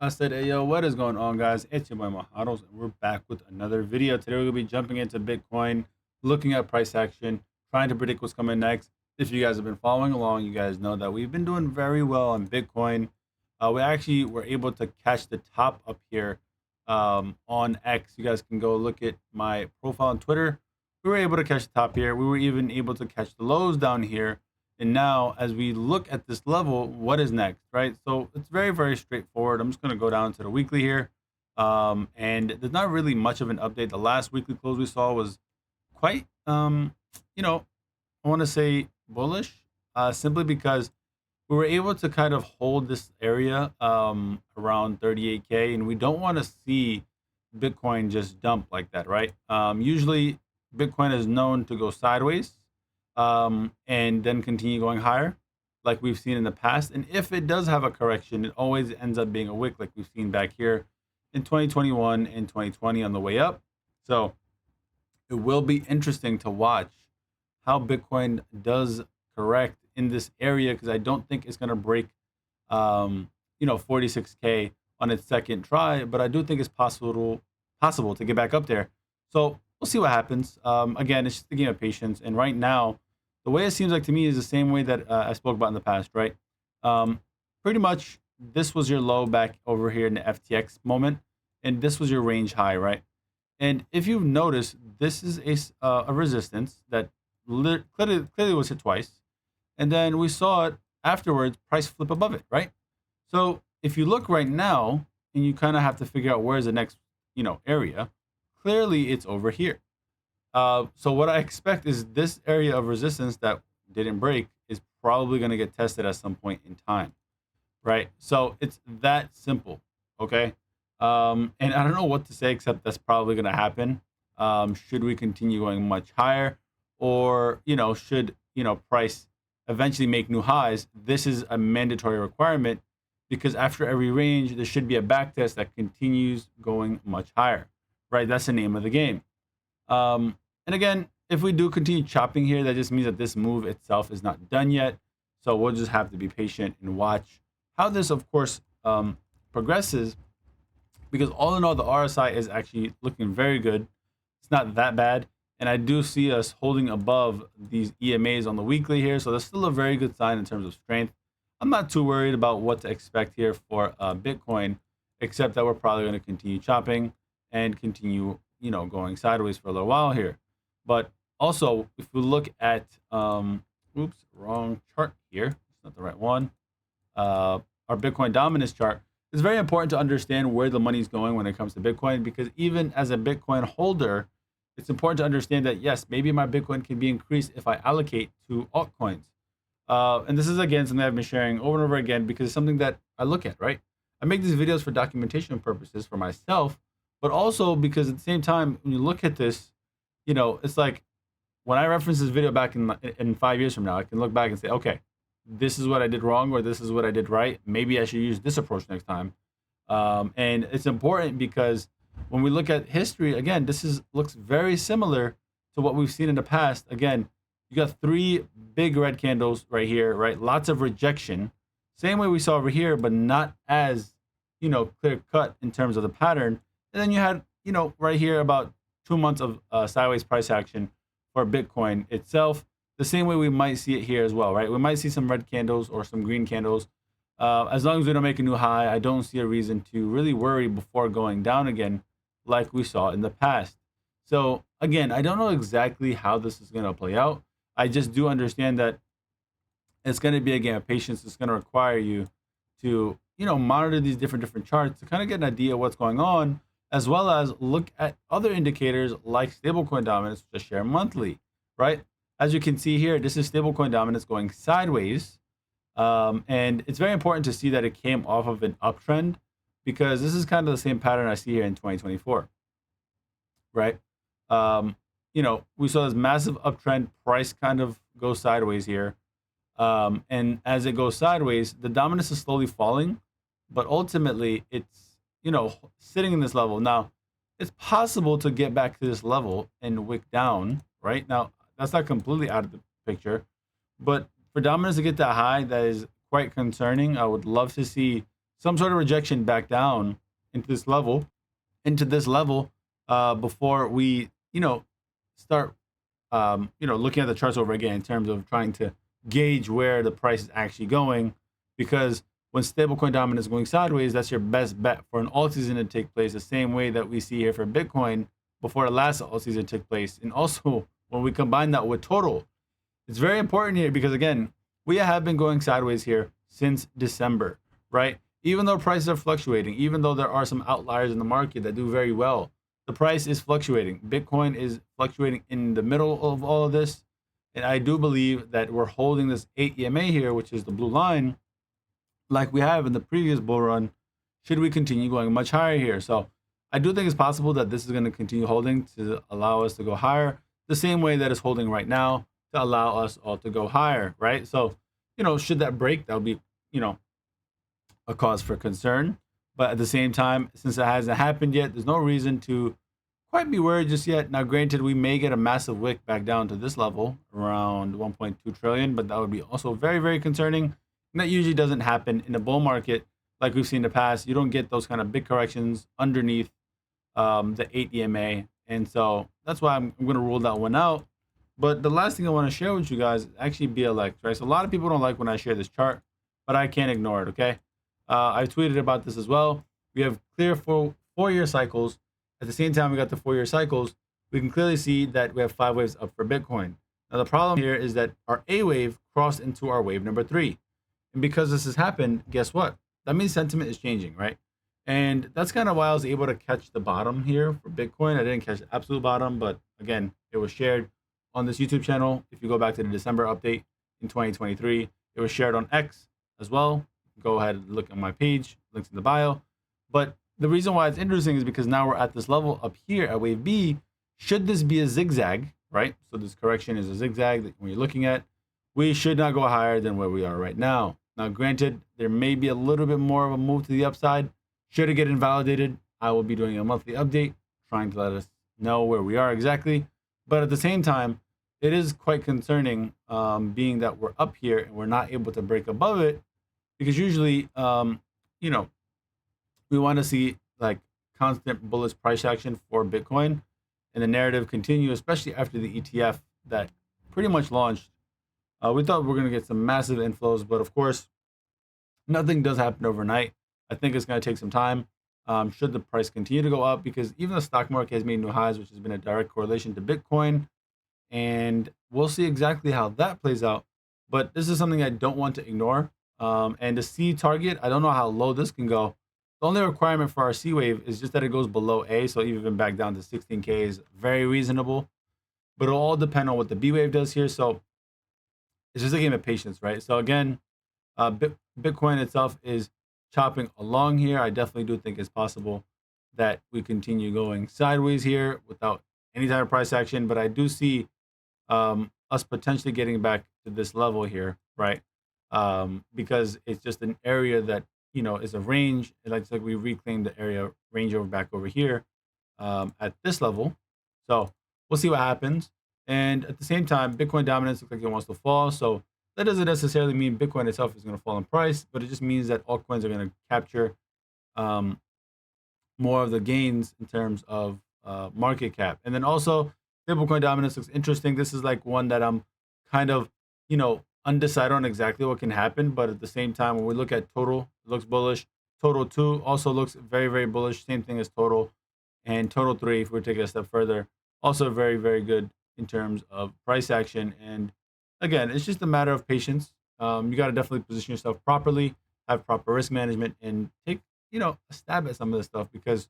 I said, hey, yo, what is going on, guys? It's your boy Mahados, and we're back with another video. Today, we're going to be jumping into Bitcoin, looking at price action, trying to predict what's coming next. If you guys have been following along, you guys know that we've been doing very well on Bitcoin. We actually were able to catch the top up here on X. You guys can go look at my profile on Twitter. We were able to catch the top here. We were even able to catch the lows down here. And now, as we look at this level, what is next, right? So it's very, very straightforward. I'm just going to go down to the weekly here. And there's not really much of an update. The last weekly close we saw was quite, you know, I want to say bullish, simply because we were able to kind of hold this area around 38K. And we don't want to see Bitcoin just dump like that, right? Usually, Bitcoin is known to go sideways and then continue going higher like we've seen in the past. And if it does have a correction, it always ends up being a wick like we've seen back here in 2021 and 2020 on the way up. So it will be interesting to watch how Bitcoin does correct in this area, because I don't think it's going to break 46K on its second try, but I do think it's possible to get back up there. So we'll see what happens. Again, it's just a game of patience. And right now, the way it seems like to me is the same way that I spoke about in the past, right? Pretty much, this was your low back over here in the FTX moment, and this was your range high, right? And if you've noticed, this is a resistance that clearly was hit twice. And then we saw it afterwards, price flip above it, right? So if you look right now, and you kind of have to figure out where's the next, area, clearly it's over here. So what I expect is this area of resistance that didn't break is probably going to get tested at some point in time, right? So it's that simple, okay? And I don't know what to say except that's probably going to happen. Should we continue going much higher, or should price eventually make new highs? This is a mandatory requirement, because after every range there should be a back test that continues going much higher, right? That's the name of the game. And again, if we do continue chopping here, that just means that this move itself is not done yet. So we'll just have to be patient and watch how this, of course, progresses. Because all in all, the RSI is actually looking very good. It's not that bad. And I do see us holding above these EMAs on the weekly here. So that's still a very good sign in terms of strength. I'm not too worried about what to expect here for Bitcoin, except that we're probably going to continue chopping and continue, going sideways for a little while here. But also, if we look at, oops, wrong chart here. It's not the right one. Our Bitcoin dominance chart. It's very important to understand where the money is going when it comes to Bitcoin, because even as a Bitcoin holder, it's important to understand that, yes, maybe my Bitcoin can be increased if I allocate to altcoins. And this is, again, something I've been sharing over and over again, because it's something that I look at, right? I make these videos for documentation purposes for myself, but also because at the same time, when you look at this, it's like when I reference this video back in 5 years from now, I can look back and say, okay, this is what I did wrong, or this is what I did right. Maybe I should use this approach next time. And it's important because when we look at history, again, looks very similar to what we've seen in the past. Again, you got 3 big red candles right here, right? Lots of rejection. Same way we saw over here, but not as, clear cut in terms of the pattern. And then you had, right here about 2 months of sideways price action for Bitcoin itself. The same way we might see it here as well, right? We might see some red candles or some green candles. As long as we don't make a new high, I don't see a reason to really worry before going down again like we saw in the past. So again, I don't know exactly how this is going to play out. I just do understand that it's going to be a game of patience. It's going to require you to, monitor these different charts to kind of get an idea of what's going on, as well as look at other indicators like stablecoin dominance, which I share monthly, right? As you can see here, this is stablecoin dominance going sideways. And it's very important to see that it came off of an uptrend, because this is kind of the same pattern I see here in 2024, right? We saw this massive uptrend, price kind of go sideways here. And as it goes sideways, the dominance is slowly falling, but ultimately it's, sitting in this level. Now, it's possible to get back to this level and wick down, right? Now, that's not completely out of the picture, but for dominance to get that high, that is quite concerning. I would love to see some sort of rejection back down into this level, before we, start, looking at the charts over again in terms of trying to gauge where the price is actually going. Because when stablecoin dominance is going sideways, that's your best bet for an alt season to take place, the same way that we see here for Bitcoin before the last alt season took place. And also, when we combine that with total, it's very important here because, again, we have been going sideways here since December, right? Even though prices are fluctuating, even though there are some outliers in the market that do very well, the price is fluctuating. Bitcoin is fluctuating in the middle of all of this. And I do believe that we're holding this 8 EMA here, which is the blue line, like we have in the previous bull run, should we continue going much higher here. So I do think it's possible that this is going to continue holding to allow us to go higher, the same way that it's holding right now to allow us all to go higher, right? So, should that break, that would be, a cause for concern. But at the same time, since it hasn't happened yet, there's no reason to quite be worried just yet. Now, granted, we may get a massive wick back down to this level, around 1.2 trillion, but that would be also very, very concerning. And that usually doesn't happen in a bull market like we've seen in the past. You don't get those kind of big corrections underneath the 8 EMA. And so that's why I'm going to rule that one out. But the last thing I want to share with you guys is actually BLX, right? So a lot of people don't like when I share this chart, but I can't ignore it, okay? I tweeted about this as well. We have clear four-year cycles. At the same time, we got the 4-year cycles. We can clearly see that we have 5 waves up for Bitcoin. Now, the problem here is that our A wave crossed into our wave number 3. And because this has happened, guess what? That means sentiment is changing, right? And that's kind of why I was able to catch the bottom here for Bitcoin. I didn't catch the absolute bottom, but again, it was shared on this YouTube channel. If you go back to the December update in 2023, it was shared on X as well. Go ahead and look at my page, links in the bio. But the reason why it's interesting is because now we're at this level up here at wave B. Should this be a zigzag, right? So this correction is a zigzag that when you're looking at, we should not go higher than where we are right now. Now, granted, there may be a little bit more of a move to the upside. Should it get invalidated, I will be doing a monthly update, trying to let us know where we are exactly. But at the same time, it is quite concerning, being that we're up here and we're not able to break above it, because usually, we want to see like constant bullish price action for Bitcoin and the narrative continue, especially after the ETF that pretty much launched. We thought we were going to get some massive inflows, but of course, nothing does happen overnight. I think it's going to take some time. Should the price continue to go up, because even the stock market has made new highs, which has been a direct correlation to Bitcoin. And we'll see exactly how that plays out. But this is something I don't want to ignore. And the C target, I don't know how low this can go. The only requirement for our C wave is just that it goes below A. So even back down to 16K is very reasonable. But it'll all depend on what the B wave does here. So it's just a game of patience, right? So again, Bitcoin itself is chopping along here. I definitely do think it's possible that we continue going sideways here without any type of price action. But I do see us potentially getting back to this level here, right? Because it's just an area that, is a range. It's like we reclaimed the area range over back over here at this level. So we'll see what happens. And at the same time, Bitcoin dominance looks like it wants to fall. So that doesn't necessarily mean Bitcoin itself is going to fall in price, but it just means that altcoins are going to capture more of the gains in terms of market cap. And then also, stablecoin dominance looks interesting. This is like one that I'm kind of, undecided on exactly what can happen. But at the same time, when we look at total, it looks bullish. Total 2 also looks very, very bullish. Same thing as total. And total 3, if we take it a step further, also very, very good in terms of price action. And again, it's just a matter of patience. You got to definitely position yourself properly, have proper risk management, and take, a stab at some of this stuff, because,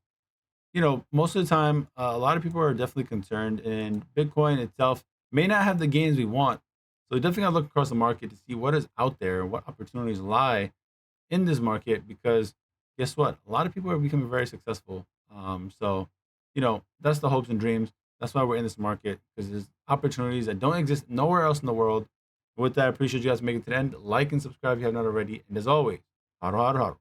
most of the time, a lot of people are definitely concerned, and Bitcoin itself may not have the gains we want. So you definitely got to look across the market to see what is out there, what opportunities lie in this market, because guess what? A lot of people are becoming very successful. So, that's the hopes and dreams. That's why we're in this market, because there's opportunities that don't exist nowhere else in the world. With that, I appreciate you guys making it to the end. Like and subscribe if you have not already. And as always, haro haro haro.